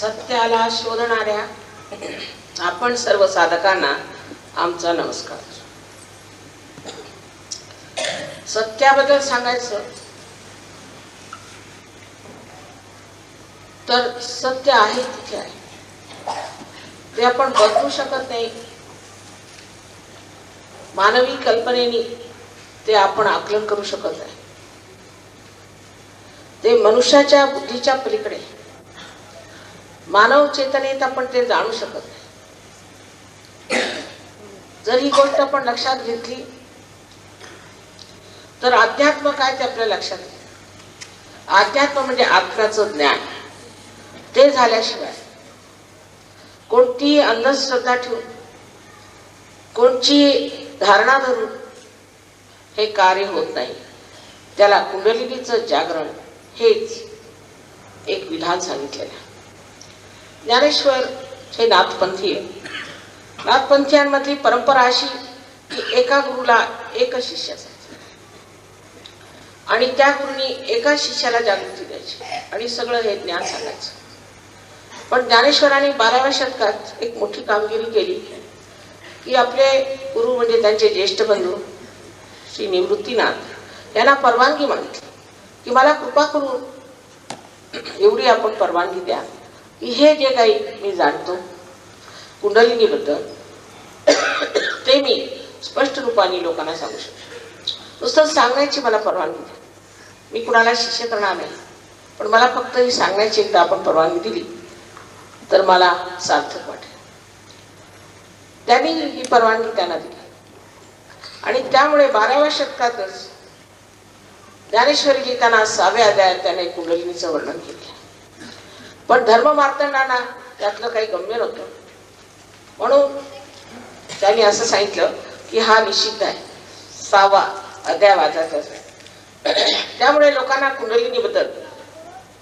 सत्याला शोधणाऱ्या आपण सर्व साधकांना आमचा नमस्कार. सत्याबद्दल सांगायचं तर सत्य आहे तिथे आहे, ते आपण बदलू शकत नाही. मानवी कल्पनेने ते आपण आकलन करू शकत नाही. ते मनुष्याच्या बुद्धीच्या पलीकडे, मानव चेतनेत आपण ते जाणू शकत नाही. जर ही गोष्ट आपण लक्षात घेतली तर अध्यात्म काय ते आपल्या लक्षात येईल. अध्यात्म म्हणजे आत्म्याचं ज्ञान. ते झाल्याशिवाय कोणतीही अंधश्रद्धा ठेवून, कोणची धारणा धरून हे कार्य होत नाही. त्याला कुंडलिनीचं जागरण हेच एक विधान सांगितलेलं आहे. ज्ञानेश्वर हे नाथपंथी आहे. नाथपंथीयांमधली परंपरा अशी की एका गुरुला एकच शिष्य असायचा आणि त्या गुरुनी एका शिष्याला जागृती द्यायची आणि सगळं हे ज्ञान सांगायचं. पण ज्ञानेश्वरांनी 12व्या शतकात एक मोठी कामगिरी केली की आपले गुरु म्हणजे त्यांचे ज्येष्ठ बंधू श्री निवृत्तीनाथ यांना परवानगी मागितली की मला कृपा करून एवढी आपण परवानगी द्या की हे जे काही मी जाणतो कुंडलिनीबद्दल ते मी स्पष्ट रूपाने लोकांना सांगू शकतो. नुसतं सांगण्याची मला परवानगी द्या. मी कुणाला शिष्य करणार नाही, पण मला फक्त ही सांगण्याची एकदा आपण परवानगी दिली तर मला सार्थक वाटेल. त्यांनी ही परवानगी त्यांना दिली आणि त्यामुळे 12व्या शतकातच ज्ञानेश्वरी लिहिताना 6व्या अध्यायात त्याने कुंडलिनीचं वर्णन केले. पण धर्ममार्तंडांना त्यातलं काही गम्य नव्हतं, म्हणून त्यांनी असं सांगितलं की हा निषिद्ध आहे, 6वा अध्याय वाचायचा आहे. त्यामुळे लोकांना कुंडलिनीबद्दल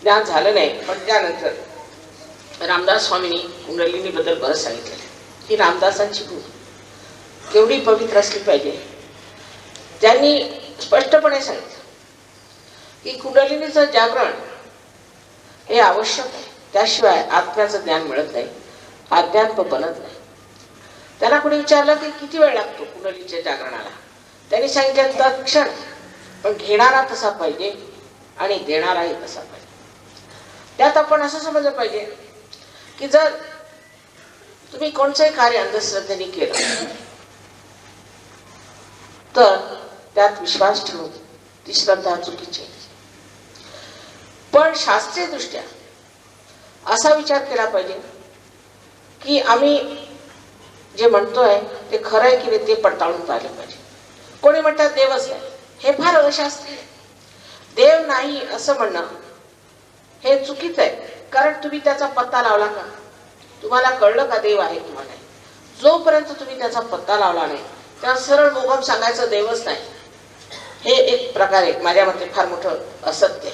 ज्ञान झालं नाही. पण त्यानंतर रामदास स्वामींनी कुंडलिनीबद्दल बरंच सांगितलेलं की रामदासांची गुरु केवढी पवित्र असली पाहिजे. त्यांनी स्पष्टपणे सांगितलं की कुंडलिनीचं जागरण हे आवश्यक आहे, त्याशिवाय आत्म्याचं ज्ञान मिळत नाही, अध्यात्म बनत नाही. त्यांना कोणी विचारलं की किती वेळ लागतो कुंडलीच्या जागरणाला. त्यांनी सांगितलं तत्क्षण, पण घेणारा तसा पाहिजे आणि देणाराही तसा पाहिजे. त्यात आपण असं समजलं पाहिजे की जर तुम्ही कोणतंही कार्य अंधश्रद्धेने केलं तर त्यात विश्वास ठेवून ती श्रद्धा चुकीची आहे. पण शास्त्रीय दृष्ट्या असा विचार केला पाहिजे की आम्ही जे म्हणतोय ते खरं आहे की नाही ते पडताळून पाहिलं पाहिजे. कोणी म्हणतात देवच नाही, हे फार अशास्त्रीय. देव नाही असं म्हणणं हे चुकीचं आहे, कारण तुम्ही त्याचा पत्ता लावला का? तुम्हाला कळलं का देव आहे किंवा नाही? जोपर्यंत तुम्ही त्याचा पत्ता लावला नाही त्या सरळ मोगम सांगायचं देवच नाही, हे एक प्रकारे माझ्या मते फार मोठं असत्य.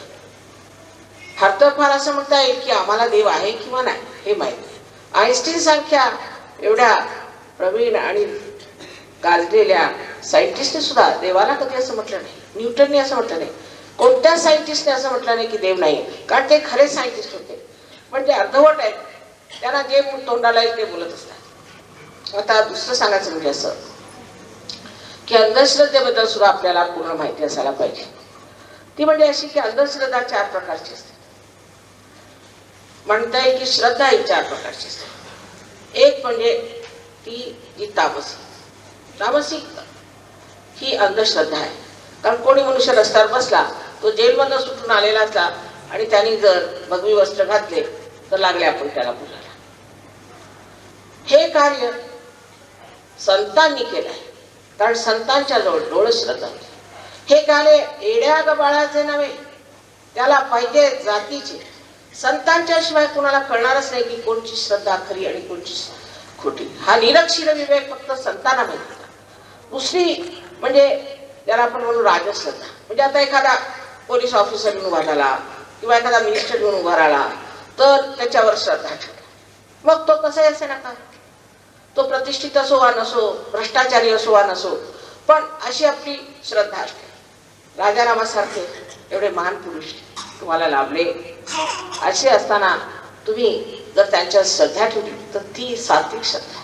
फार असं म्हणता येईल की आम्हाला देव आहे किंवा नाही हे माहित नाही. आइन्स्टीन सारख्या एवढ्या प्रवीण आणि गाजलेल्या सायंटिस्टने सुद्धा देवाला कधी असं म्हटलं नाही. न्यूटनने असं म्हटलं नाही. कोणत्या सायंटिस्टने असं म्हटलं नाही की देव नाही, कारण ते खरे सायंटिस्ट होते. पण ते अर्धवट आहेत, त्यांना जे तोंडाला येईल ते बोलत असतात. आता दुसरं सांगायचं म्हणजे असं की अंधश्रद्धेबद्दल सुद्धा आपल्याला पूर्ण माहिती असायला पाहिजे. ती म्हणजे अशी की अंधश्रद्धा 4 प्रकारची असते. म्हणता येईल की श्रद्धा ही 4 प्रकारची असते. एक म्हणजे ती जी तामसिक ही अंधश्रद्धा आहे. कारण कोणी मनुष्य रस्त्यावर बसला, तो जेलमधून सुटून आलेला असला आणि त्यांनी जर भगवी वस्त्र घातले तर लागले आपण त्याला बोलायला. हे कार्य संतांनी केलं आहे, कारण संतांच्या जवळ डोळ श्रद्धा होती. हे कार्य एड्या गबाळाचे नव्हे, त्याला पाहिजे जातीचे. संतांच्या शिवाय कुणाला कळणारच नाही की कोणची श्रद्धा खरी आणि कोणची खोटी. हा निरक्षीर विवेक फक्त संतांना माहिती होता. दुसरी म्हणजे त्याला आपण म्हणू राजश्रद्धा. म्हणजे आता एखादा पोलीस ऑफिसर म्हणून उभा झाला किंवा एखादा मिनिस्टर म्हणून उभा राहिला तर त्याच्यावर श्रद्धा ठेवली. मग तो कसाही असे नका, तो प्रतिष्ठित असो वा नसो, भ्रष्टाचारी असो वा नसो, पण अशी आपली श्रद्धा असते. राजारामासारखे एवढे महान पुरुष तुम्हाला लाभले, असे असताना तुम्ही जर त्यांच्यावर श्रद्धा ठेवली तर ती सात्विक श्रद्धा.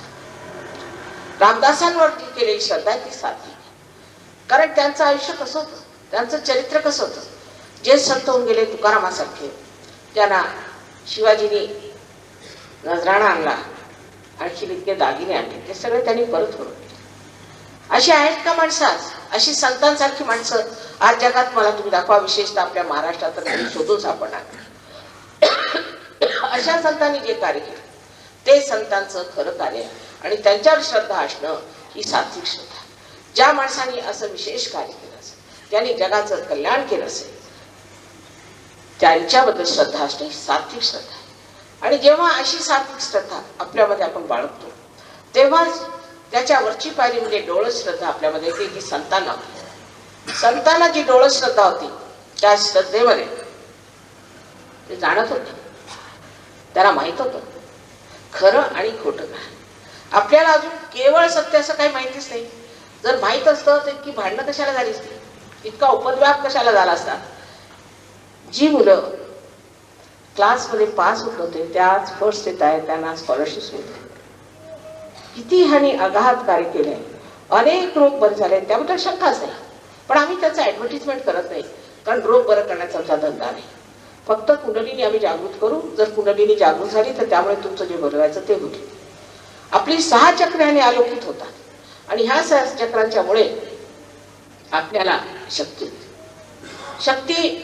रामदासांवरती केलेली श्रद्धा ती सात्विक. कारण त्यांचं आयुष्य कसं होतं, त्यांचं चरित्र कसं होतं. जे संत होऊन गेले तुकारामासारखे, त्यांना शिवाजीने नजराणा आणला, आणखी इतके दागिने आणले, ते सगळे त्यांनी परत करून दिले. अशी आहेत का माणसं आज? अशी संतांसारखी माणसं आज जगात मला तुम्ही दाखवा, विशेषतः आपल्या महाराष्ट्रात तर शोधून सापडणार. अशा संतांनी जे कार्य केलं ते संतांचं खरं कार्य, आणि त्यांच्यावर श्रद्धा असणं ही सात्विक श्रद्धा. ज्या माणसांनी असं विशेष कार्य केलं असेल, ज्यांनी जगाचं कल्याण केलं असेल, त्यांच्याबद्दल श्रद्धा असणे ही सात्विक श्रद्धा आहे. आणि जेव्हा अशी सात्विक श्रद्धा आपल्यामध्ये आपण बाळगतो, तेव्हाच त्याच्यावरची पायरी म्हणजे डोळत श्रद्धा आपल्यामध्ये येते, की संतांना होती. संतांना जी डोळत श्रद्धा होती, त्या श्रद्धेमध्ये ते जाणत होते, त्याला माहित होतं खरं आणि खोटं काय. आपल्याला अजून केवळ सत्य असं काही माहितीच नाही. जर माहित असतं तर इतकी भांडणं कशाला झाली असती, इतका उपद्व्याप कशाला झाला असता. जी मुलं क्लासमध्ये पास होत होते त्याच फर्स्ट येत आहे, त्यांना स्कॉलरशिप मिळते. किती ह्याने अगाध कार्य केले, अनेक रोग बरे झाले, त्याबद्दल शंकाच नाही. पण आम्ही त्याचं ऍडव्हर्टिजमेंट करत नाही, कारण रोग बरं करण्याचा आमचा धंदा नाही. फक्त कुंडलीने आम्ही जागृत करू. जर कुंडलीने जागृत झाली तर त्यामुळे तुमचं जे बरं व्हायचं ते होईल. आपली 6 चक्राने आलोकित होतात, आणि ह्या 6 चक्रांच्यामुळे आपल्याला शक्ती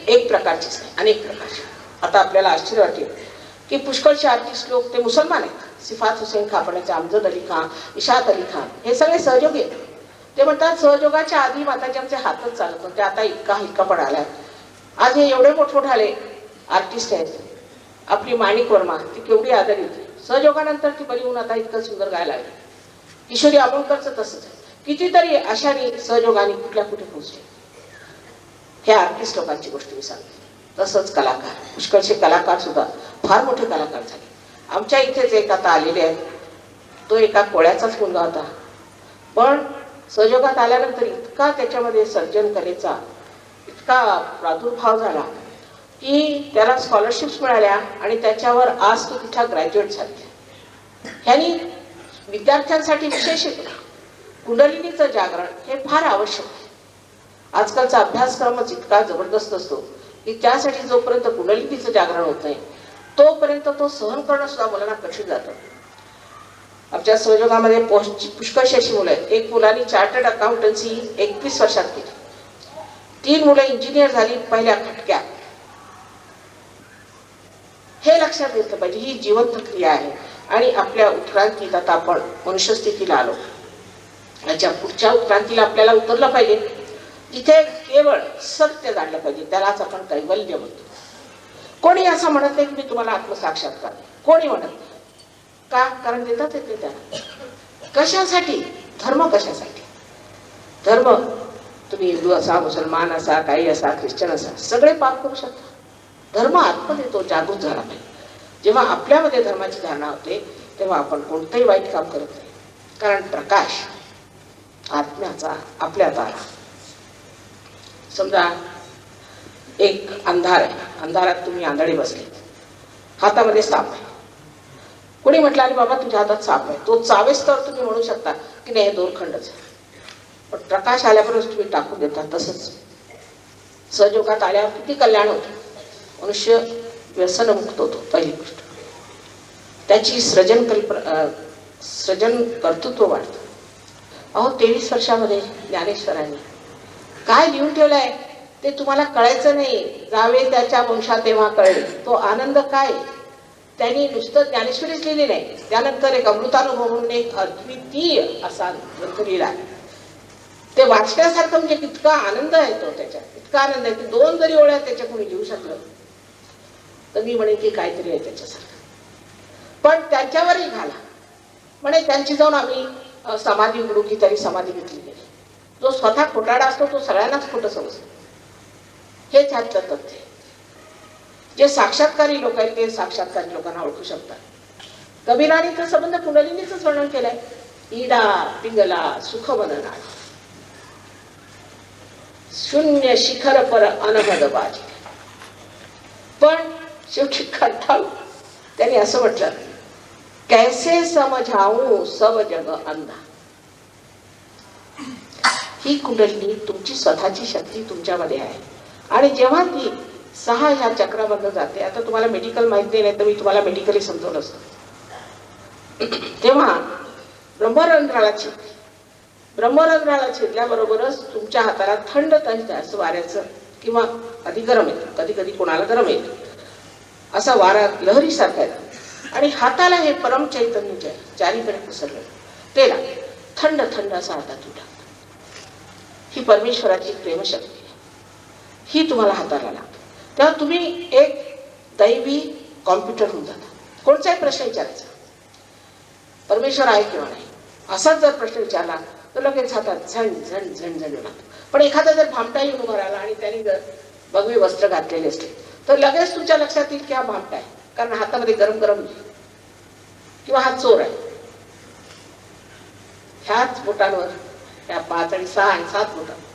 एक प्रकारचीच नाही, अनेक प्रकारची. आता आपल्याला आश्चर्य वाटेल की पुष्कळचे आर्टिस्ट लोक ते मुसलमान आहेत. सिफात हुसेन खापण्याचे, अमजद अली खान, इशात अली खान, हे सगळे सहयोगी आहेत. ते म्हणतात सहयोगाच्या आधी माताजी आमचे हातच चालत नव्हते, आता इतका हलकापणा आलाय. आज हे एवढे मोठमोठाले आर्टिस्ट आहेत. आपली माणिक वर्मा, ती केवढी आदरी होती, सहयोगानंतर ती बरी होऊन आता इतकं सुंदर गायला लागली. किशोरी आमोणकरचं तसंच आहे. कितीतरी अशाने सहयोगाने कुठल्या कुठे पोहोचले. ह्या आर्टिस्ट लोकांची गोष्ट मी सांगते. तसंच कलाकार, पुष्कळचे कलाकार सुद्धा फार मोठे कलाकार झाले. आमच्या इथेच एक आता आलेले आहे, तो एका कोळ्याचाच मुलगा होता, पण सहयोगात आल्यानंतर इतका त्याच्यामध्ये सर्जन कलेचा इतका प्रादुर्भाव झाला की त्याला स्कॉलरशिप्स मिळाल्या, आणि त्याच्यावर आज तो तिथला ग्रॅज्युएट झाला. ह्यांनी विद्यार्थ्यांसाठी विशेष कुंडलिनीचं जागरण हे फार आवश्यक आहे. आजकालचा अभ्यासक्रमच इतका जबरदस्त असतो की त्यासाठी जोपर्यंत कुंडलिनीचं जागरण होत नाही तोपर्यंत तो सहन करणं सुद्धा मुलांना कठीण जातं. आमच्या सहयोगामध्ये पुष्कळशी अशी मुलं आहेत. एक मुलांनी चार्टर्ड अकाउंटन्सी 21 वर्षात केली. 3 मुलं इंजिनियर झाली पहिल्या खटक्यात. हे लक्षात घेतलं पाहिजे, ही जिवंत क्रिया आहे. आणि आपल्या उत्क्रांतीत आता आपण मनुष्य स्थितीला आलो. याच्या पुढच्या उत्क्रांतीला आपल्याला उतरलं पाहिजे, जिथे केवळ सत्य जाणलं पाहिजे. त्यालाच आपण कैवल्य म्हणतो. कोणी असं म्हणत नाही की मी तुम्हाला आत्मसाक्षात्कार, कोणी म्हणत नाही. का? कारण देतात येते त्याला. कशासाठी? धर्म कशासाठी? धर्म तुम्ही हिंदू असा, मुसलमान असा, काही असा, ख्रिश्चन असा, सगळे पाप करू शकता. धर्म आतमध्ये तो जागृत झाला पाहिजे. जेव्हा आपल्यामध्ये धर्माची धारणा होते तेव्हा आपण कोणतंही वाईट काम करत नाही. कारण प्रकाश आत्म्याचा आपल्यात आला. समजा एक अंधार आहे, अंधारात तुम्ही आंधळे बसले, हातामध्ये साप आहे. कोणी म्हटलं अरे बाबा तुझ्या हातात साप आहे, तो चावेस तर तुम्ही म्हणू शकता की नाही हे दोरखंडच आहे. पण प्रकाश आल्याबरोबर तुम्ही टाकून देता. तसंच सहयोगात आल्यावर किती कल्याण होतं. मनुष्य व्यसनमुक्त होतो. पहिली गोष्ट त्याची सृजन कर्तृत्व वाढतं. अहो 23 वर्षामध्ये ज्ञानेश्वरांनी काय लिहून ठेवलंय ते तुम्हाला कळायचं नाही. जावे त्याच्या वंशात तेव्हा कळेल तो आनंद काय. त्यांनी नुसतं ज्ञानेश्वरीच लिहिली नाही, त्यानंतर एक अमृतानुभव म्हणून एक अद्वितीय असा ग्रंथ लिहिला. ते वाचण्यासारखं म्हणजे इतका आनंद आहे तो, त्याच्यात इतका आनंद आहे की 2 जरी ओळ्या त्याच्या कोणी लिहू शकलं तर मी म्हणेन की काहीतरी आहे त्याच्यासारखं. पण त्यांच्यावरही घाला म्हणे त्यांची जाऊन आम्ही समाधी उघडू की तरी समाधी घेतली गेली. जो स्वतः खोटाडा असतो तो सगळ्यांनाच खोटं समजतो. हेच ह्यातलं तथ्य. जे साक्षात्कारी लोक आहेत ते साक्षात्कारी लोकांना ओळखू शकतात. कबीराने तर संबंध कुंडलिनीचंच वर्णन केलंय. इडा पिंगला सुख बनना शून्य शिखर पर अनहद बाजी. पण शेवटी कंटाळू त्यांनी असं म्हटलं, कैसे समझाऊं सब जग अंधा. ही कुंडलिनी तुमची स्वतःची शक्ती तुमच्यामध्ये आहे आणि जेव्हा ती 6 ह्या चक्रामधून जाते, आता तुम्हाला मेडिकल माहिती नाही तर मी तुम्हाला मेडिकली समजवलं असतं, तेव्हा ब्रह्मरंध्राला छेदते. ब्रह्मरंध्राला छेदल्याबरोबरच तुमच्या हाताला थंड असं वाऱ्याचं किंवा कधी गरम येतं, कधी कधी कोणाला गरम येतं, असा वारा लहरीसारखा येतो आणि हाताला हे परम चैतन्य जे आहे चारीकडे पसरलं ते लागतं, थंड थंड असा हातात उठा. ही परमेश्वराची प्रेमशक्ती आहे, ही तुम्हाला हाताला लागते. तेव्हा तुम्ही एक दैवी कॉम्प्युटर होऊन जाता. कोणताही प्रश्न विचारायचा, परमेश्वर आहे किंवा नाही असाच जर प्रश्न विचारला तर लगेच हातात झण झण झण झण लागतो. पण एखादा जर भामटा येऊन उभा राहिला आणि त्याने जर भगवे वस्त्र घातलेले असते तर लगेच तुमच्या लक्षात येईल की हा भामटा आहे, कारण हातामध्ये गरम गरम किंवा हा चोर आहे. ह्याच बोटांवर, ह्या 5 आणि 6 आणि 7 बोटांवर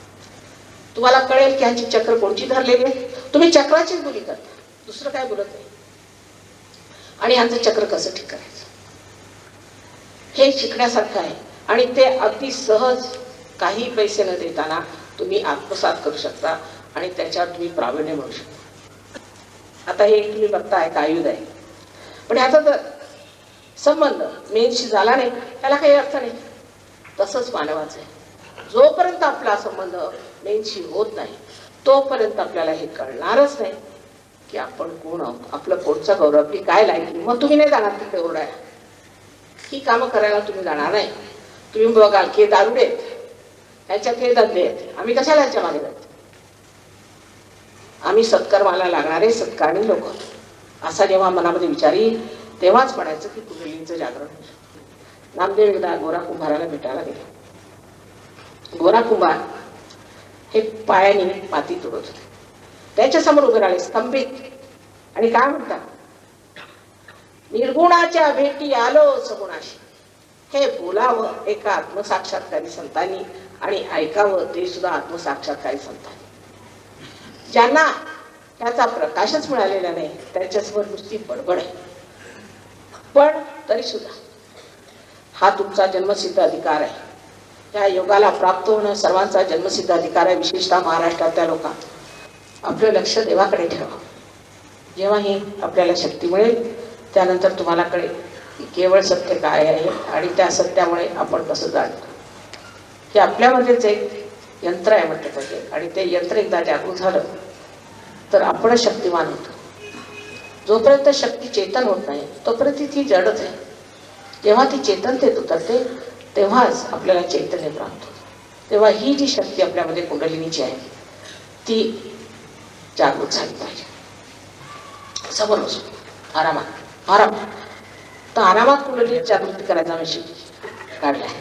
तुम्हाला कळेल की ह्याची चक्र कोणची धरलेली आहे. तुम्ही चक्राचीच बोली करता, दुसरं काय बोलत नाही. आणि ह्यांचं चक्र कसं ठीक करायचं हे शिकण्यासारखं आहे आणि ते अगदी सहज काही पैसे न देताना तुम्ही आत्मसात करू शकता आणि त्याच्यावर तुम्ही प्रावीण्य मिळू शकता. आता हे तुम्ही बघताय का आयुध आहे, पण ह्याचा जर संबंध मेनशी झाला नाही त्याला काही अर्थ नाही. तसंच मानवाचं आहे, जोपर्यंत आपला संबंध मेनशी होत नाही तोपर्यंत आपल्याला हे कळणारच नाही की आपण कोण आहोत, आपलं कोणचा गौरव, आपली काय लायकी. मग तुम्ही नाही जाणार तिकडे ओरडायला, ही कामं करायला तुम्ही जाणार नाही. तुम्ही बघाल की दारुडे ह्याच्यात हे धंदे आहेत, आम्ही कशाला ह्याच्या मागे जायचं. आम्ही सत्कर्माला लागणारे सत्कारणी लोक असा जेव्हा मनामध्ये विचार येईल तेव्हाच म्हणायचं की कुंडलिनीचं जागरण. नामदेव एकदा गोरा कुंभाराला भेटायला गेले. गोरा कुंभार हे पायाने माती तोडत होते. त्याच्या समोर उभे राहिले स्तंभित आणि काय म्हणतात, निर्गुणाच्या भेटी आलो सगुणाशी. हे बोलावं एका आत्मसाक्षात्कारी संतांनी आणि ऐकावं ते सुद्धा आत्मसाक्षात्कारी संतांनी. ज्यांना त्याचा प्रकाशच मिळालेला नाही त्यांच्यासमोर नुसती बडबड आहे. पण तरी सुद्धा हा तुमचा जन्मसिद्ध अधिकार आहे. या योगाला प्राप्त होणं सर्वांचा जन्मसिद्ध अधिकार आहे. विशेषतः महाराष्ट्रातल्या लोकांना आपलं लक्ष देवाकडे ठेवा. जेव्हा ही आपल्याला शक्ती मिळेल त्यानंतर तुम्हाला कळेल की केवळ सत्य काय आहे आणि त्या सत्यामुळे आपण कसं जाणतो. हे आपल्यामध्येच एक यंत्र आहे म्हटलं पाहिजे आणि ते यंत्र एकदा जागृत झालं तर आपण शक्तिमान होतो. जोपर्यंत शक्ती चेतन होत नाही तोपर्यंत ती जडच आहे. जेव्हा ती चेतनतेत उतरते तेव्हाच आपल्याला चैतन्य प्राप्त होतं. तेव्हा ही जी शक्ती आपल्यामध्ये कुंडलिनीची आहे ती जागृत झाली पाहिजे. समोर बसून आरामात तर आरामात कुंडलिनी जागृती करायचा विषय काढला आहे.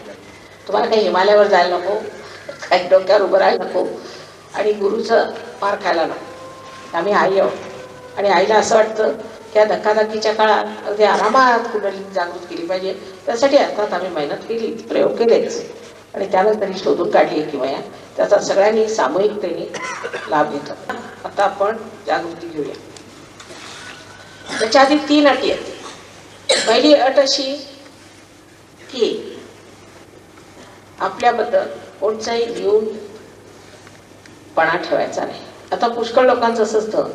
तुम्हाला काही हिमालयावर जायला नको, काही डोक्यावर उभं राहायला नको आणि गुरुचं पार खायला नको. आम्ही आई आहोत आणि आईला असं वाटतं की या धक्काधक्कीच्या काळात अगदी आरामात कुंडलिनी जागृत केली पाहिजे. त्यासाठी अर्थात आम्ही मेहनत केली, प्रयोग केलेच आणि त्यानंतर ही शोधून काढली किंवा त्याचा सगळ्यांनी सामूहिकतेने लाभ घेतो. आता आपण जागृती घेऊया. त्याच्या आधी 3 अटी आहेत. पहिली अट अशी की आपल्याबद्दल कोणताही न्यून पणा ठेवायचा नाही. आता पुष्कळ लोकांचं असं असतं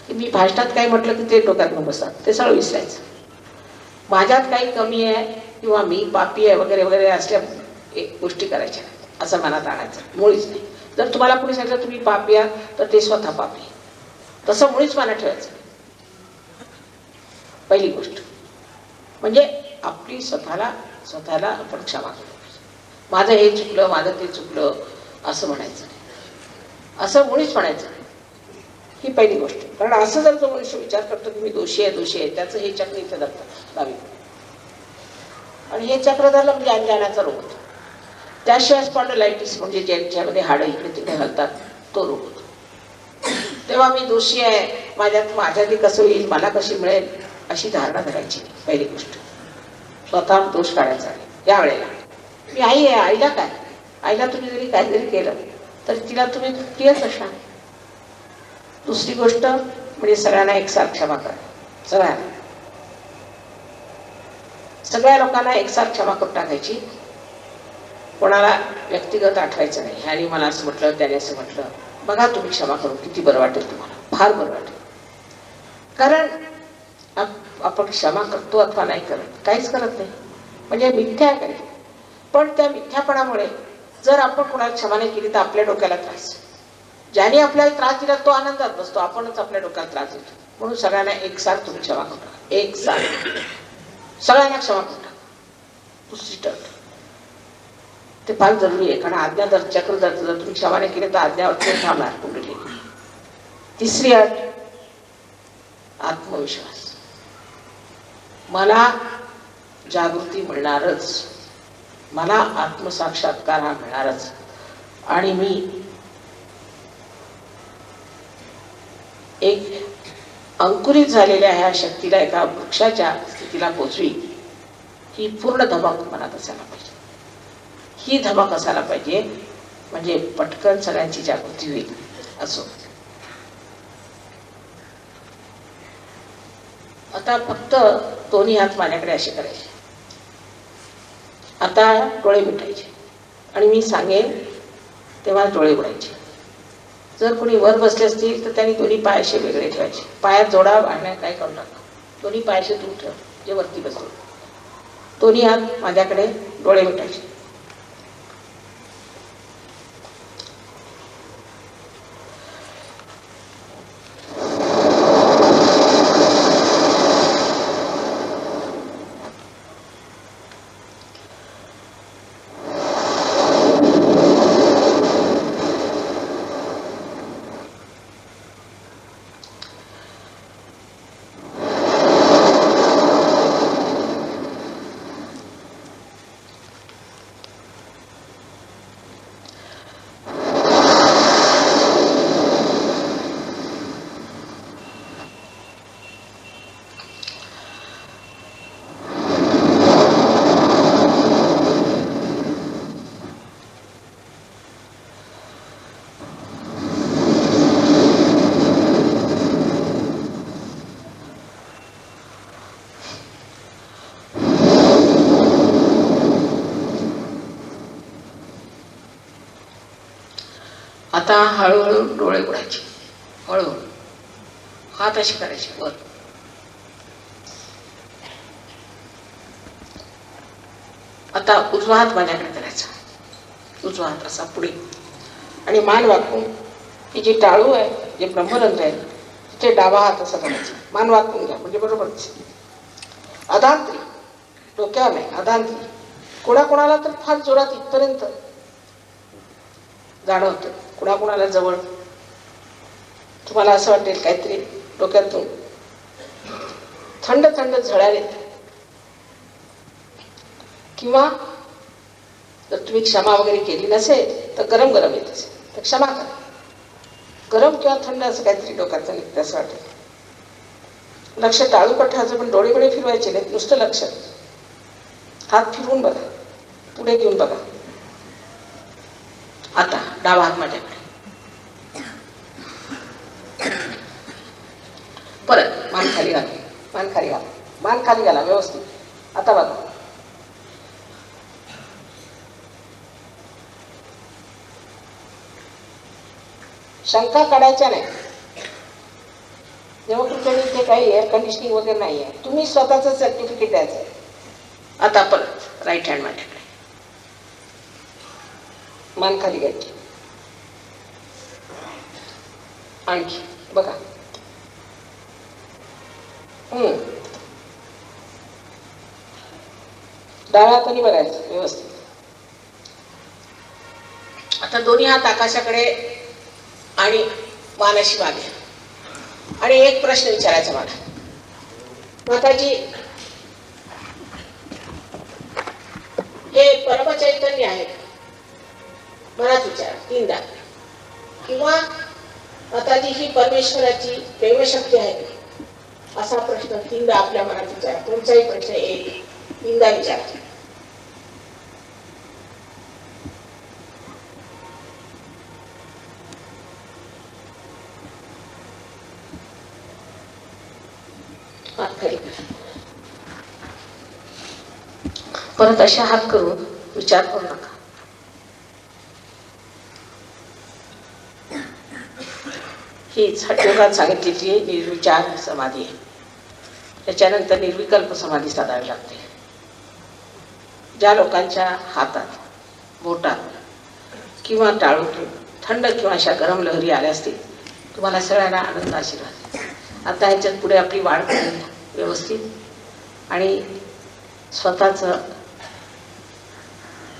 की मी भाषणात काही म्हटलं की ते डोक्यात न बसतात, ते सगळं विसरायचं. माझ्यात काही कमी आहे किंवा मी पापी आहे वगैरे वगैरे असल्या एक गोष्टी करायच्या असं मनात आणायचं मुळीच नाही. जर तुम्हाला कोणी सांगितलं तुम्ही पापी आहात तर ते स्वतः पापी, तसं मुळीच मनात ठेवायचं. पहिली गोष्ट म्हणजे आपली स्वतःला आपण क्षमा करू. माझं हे चुकलं, माझं ते चुकलं असं म्हणायचं नाही, असं मुळीच म्हणायचं नाही. ही पहिली गोष्ट. कारण असं जर तो मनुष्य विचार करतो की मी दोषी आहे त्याचं हे चक्र इथं धरतं डावी आणि हे चक्र धरलं म्हणजे अंजानाचा रोग होतो. त्याशिवाय स्पॉन्डिलायटिस म्हणजे ज्यांच्यामध्ये हाडं इकडे तिकडे घालतात तो रोग होतो. तेव्हा मी दोषी आहे, माझ्यातली कसं होईल, मला कशी मिळेल अशी धारणा धरायची पहिली गोष्ट. स्वतः दोष काढायचा या वेळेला. मी आई आहे, आईला काय, आईला तुम्ही जरी काहीतरी केलं तर तिला तुम्ही प्रियच असणार. दुसरी गोष्ट म्हणजे सगळ्यांना एकसारखं क्षमा करा, सगळ्यांना. सगळ्या लोकांना एकसाथ क्षमा करून टाकायची, कोणाला व्यक्तिगत आठवायचं नाही. ह्याने मला असं म्हटलं, त्याने असं म्हटलं. बघा तुम्ही क्षमा करून किती बरं वाटेल तुम्हाला, फार बरं वाटेल. कारण आपण क्षमा करतो अथवा नाही करत, काहीच करत नाही, म्हणजे मिथ्या आहे काही. पण त्या मिथ्यापणामुळे जर आपण कोणाला क्षमा नाही केली तर आपल्या डोक्याला त्रास. ज्याने आपल्याला त्रास दिला तो आनंदात बसतो, आपणच आपल्या डोक्याला त्रास देतो. म्हणून सगळ्यांना एकसाथ तुम्ही क्षमा करू टाका, एकसाथ सगळ्यांना क्षमा करू टाका. दुसरी अट ते फार जरुरी आहे, कारण आज्ञा चक्र जर तुम्ही क्षमा नाही केली तर आज्ञावरती थांबणार कुठली. तिसरी अट आत्मविश्वास. मला जागृती मिळणारच, मला आत्मसाक्षात्कार हा मिळणारच, आणि मी एक अंकुरित झालेल्या ह्या शक्तीला एका वृक्षाच्या स्थितीला पोचवी. ही पूर्ण धमक मनात असायला पाहिजे. ही धमक असायला पाहिजे, म्हणजे पटकन सगळ्यांची जागृती होईल. असो, आता फक्त दोन्ही हात माझ्याकडे असे करायचे. आता डोळे मिटायचे आणि मी सांगेन तेव्हा डोळे उघडायचे. जर कोणी वर बसले असतील तर त्यांनी दोन्ही पाय असे वेगळे ठेवायचे, पायात जोडा आणि काय करू नका, दोन्ही पाय असे दूर ठेव जे वरती बसले. दोन्ही हात माझ्याकडे, डोळे मिटायचे. आता हळूहळू डोळे उघडायचे, हळूहळू हात असे करायचे वर. आता उजवा हात माझ्याकडे करायचा, उजवा हात असा पुढे, आणि मान वाकून ही जी टाळू आहे, जे ब्रह्मरंध्र आहे, तिथे डावा हात असा करायचा. मान वाकून घ्या म्हणजे बरोबरच. अधांत्री, डोक्यावर नाही, अधांत्री. कोणाकोणाला तर फार जोरात इथपर्यंत जाणवतं, कुणाकुणाला जवळ. तुम्हाला असं वाटेल काहीतरी डोक्यातून थंड थंड झळाले, किंवा जर तुम्ही क्षमा वगैरे केली नसेल तर गरम गरम येत असेल तर क्षमा करा. गरम किंवा थंड असं काहीतरी डोक्यातून निघतं असं वाटेल. लक्ष टाळू पठायचं, पण डोळे डोळे फिरवायचे नाहीत, नुसतं लक्ष. हात फिरवून बघा, पुढे घेऊन बघा. आता डावा हात माझ्याकडे, परत मान खाली घाला, मान खाली घाला, मान खाली घाला व्यवस्थित. आता बघा, शंका काढायच्या नाही. जेव्हा तुमच्याकडे इथे काही एअर कंडिशनिंग वगैरे नाही आहे, तुम्ही स्वतःच सर्टिफिकेट द्यायचं आहे. आता परत राईट हँड माझ्याकडे, मान खाली घ्यायची, आणखी बघा. डाव्या हाताने बघायचं व्यवस्थित. आता दोन्ही हात आकाशाकडे आणि मानाशी मागे. आणि एक प्रश्न विचारायचा मला, माताजी, हे परमचैतन्य आहे? बराच विचार, तीनदा. किंवा माताजी, ही परमेश्वराची प्रेमशक्ती आहे? असा प्रश्न तीनदा आपल्या मनात विचारा. कोणताही प्रश्न एक तीनदा विचारा. परत अशा हात करून विचार करू नका. हीच हठयोगात सांगितलेली निर्विचार समाधी आहे. त्याच्यानंतर निर्विकल्प समाधी साधावी लागते. ज्या लोकांच्या हातात, बोटात किंवा टाळूतून थंड किंवा अशा गरम लहरी आल्या असतील, तुम्हाला सगळ्यांना आनंद आशीर्वाद. आता ह्याच्यात पुढे आपली वाढ करून व्यवस्थित आणि स्वतःचं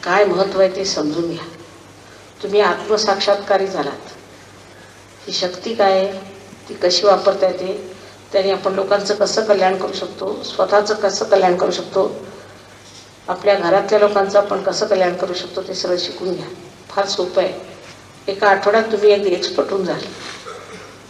काय महत्त्व आहे ते समजून घ्या. तुम्ही आत्मसाक्षात्कारी झालात. ही शक्ती काय आहे, ती कशी वापरता येते, त्याने आपण लोकांचं कसं कल्याण करू शकतो, स्वतःचं कसं कल्याण करू शकतो, आपल्या घरातल्या लोकांचं आपण कसं कल्याण करू शकतो, ते सगळं शिकून घ्या. फार सोपं आहे. एका आठवड्यात तुम्ही एक एक्सपर्ट होऊन जाल.